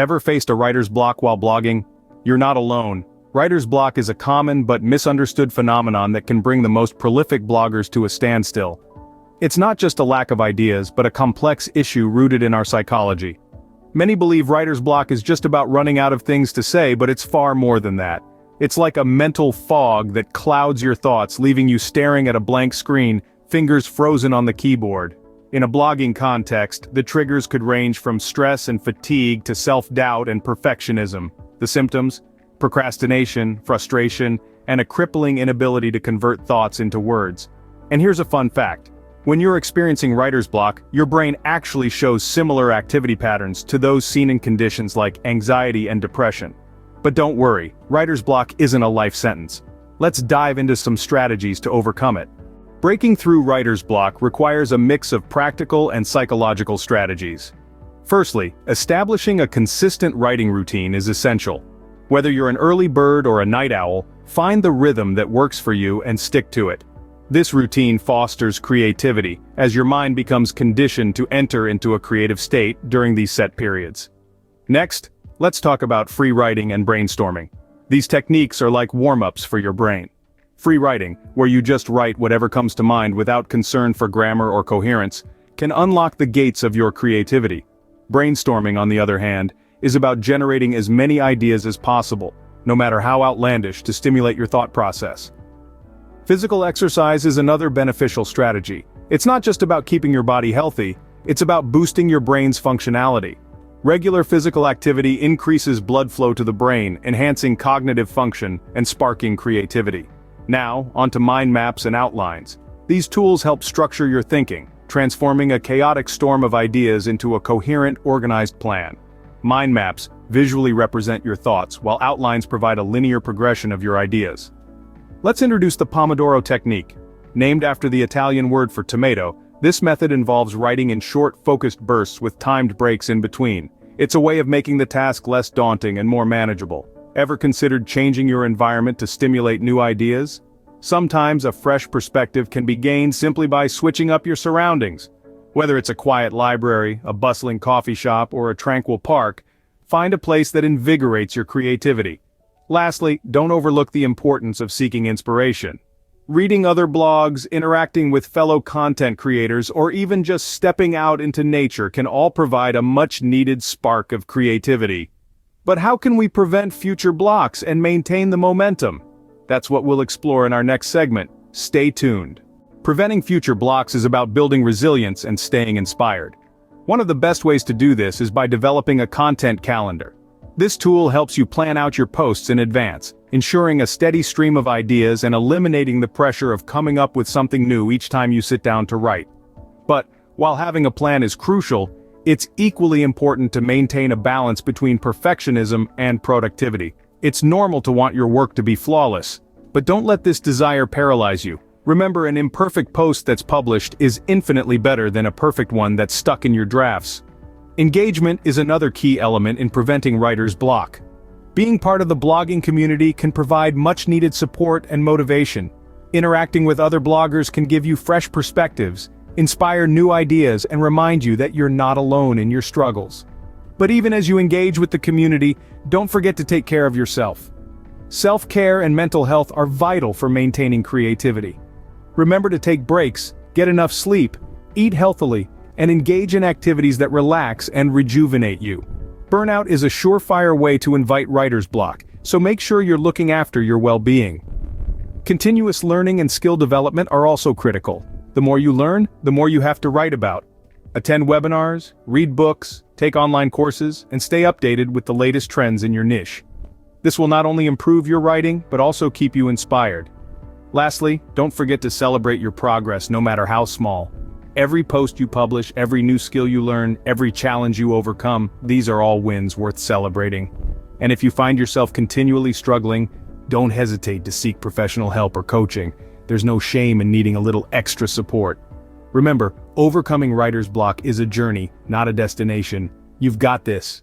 Ever faced a writer's block while blogging? You're not alone. Writer's block is a common but misunderstood phenomenon that can bring the most prolific bloggers to a standstill. It's not just a lack of ideas, but a complex issue rooted in our psychology. Many believe writer's block is just about running out of things to say, but it's far more than that. It's like a mental fog that clouds your thoughts, leaving you staring at a blank screen, fingers frozen on the keyboard. In a blogging context, the triggers could range from stress and fatigue to self-doubt and perfectionism. The symptoms? Procrastination, frustration, and a crippling inability to convert thoughts into words. And here's a fun fact. When you're experiencing writer's block, your brain actually shows similar activity patterns to those seen in conditions like anxiety and depression. But don't worry, writer's block isn't a life sentence. Let's dive into some strategies to overcome it. Breaking through writer's block requires a mix of practical and psychological strategies. Firstly, establishing a consistent writing routine is essential. Whether you're an early bird or a night owl, find the rhythm that works for you and stick to it. This routine fosters creativity, as your mind becomes conditioned to enter into a creative state during these set periods. Next, let's talk about free writing and brainstorming. These techniques are like warm-ups for your brain. Free writing, where you just write whatever comes to mind without concern for grammar or coherence, can unlock the gates of your creativity. Brainstorming, on the other hand, is about generating as many ideas as possible, no matter how outlandish, to stimulate your thought process. Physical exercise is another beneficial strategy. It's not just about keeping your body healthy, it's about boosting your brain's functionality. Regular physical activity increases blood flow to the brain, enhancing cognitive function and sparking creativity. Now, onto mind maps and outlines. These tools help structure your thinking, transforming a chaotic storm of ideas into a coherent, organized plan. Mind maps visually represent your thoughts, while outlines provide a linear progression of your ideas. Let's introduce the Pomodoro technique. Named after the Italian word for tomato, this method involves writing in short, focused bursts with timed breaks in between. It's a way of making the task less daunting and more manageable. Ever considered changing your environment to stimulate new ideas? Sometimes a fresh perspective can be gained simply by switching up your surroundings. Whether it's a quiet library, a bustling coffee shop, or a tranquil park, find a place that invigorates your creativity. Lastly, don't overlook the importance of seeking inspiration. Reading other blogs, interacting with fellow content creators, or even just stepping out into nature can all provide a much-needed spark of creativity. But how can we prevent future blocks and maintain the momentum? That's what we'll explore in our next segment. Stay tuned. Preventing future blocks is about building resilience and staying inspired. One of the best ways to do this is by developing a content calendar. This tool helps you plan out your posts in advance, ensuring a steady stream of ideas and eliminating the pressure of coming up with something new each time you sit down to write. But, while having a plan is crucial, it's equally important to maintain a balance between perfectionism and productivity. It's normal to want your work to be flawless, but don't let this desire paralyze you. Remember, an imperfect post that's published is infinitely better than a perfect one that's stuck in your drafts. Engagement is another key element in preventing writer's block. Being part of the blogging community can provide much-needed support and motivation. Interacting with other bloggers can give you fresh perspectives, inspire new ideas, and remind you that you're not alone in your struggles. But even as you engage with the community, don't forget to take care of yourself. Self-care and mental health are vital for maintaining creativity. Remember to take breaks, get enough sleep, eat healthily, and engage in activities that relax and rejuvenate you. Burnout is a surefire way to invite writer's block, so make sure you're looking after your well-being. Continuous learning and skill development are also critical. The more you learn, the more you have to write about. Attend webinars, read books, take online courses, and stay updated with the latest trends in your niche. This will not only improve your writing, but also keep you inspired. Lastly, don't forget to celebrate your progress, no matter how small. Every post you publish, every new skill you learn, every challenge you overcome, these are all wins worth celebrating. And if you find yourself continually struggling, don't hesitate to seek professional help or coaching. There's no shame in needing a little extra support. Remember, overcoming writer's block is a journey, not a destination. You've got this.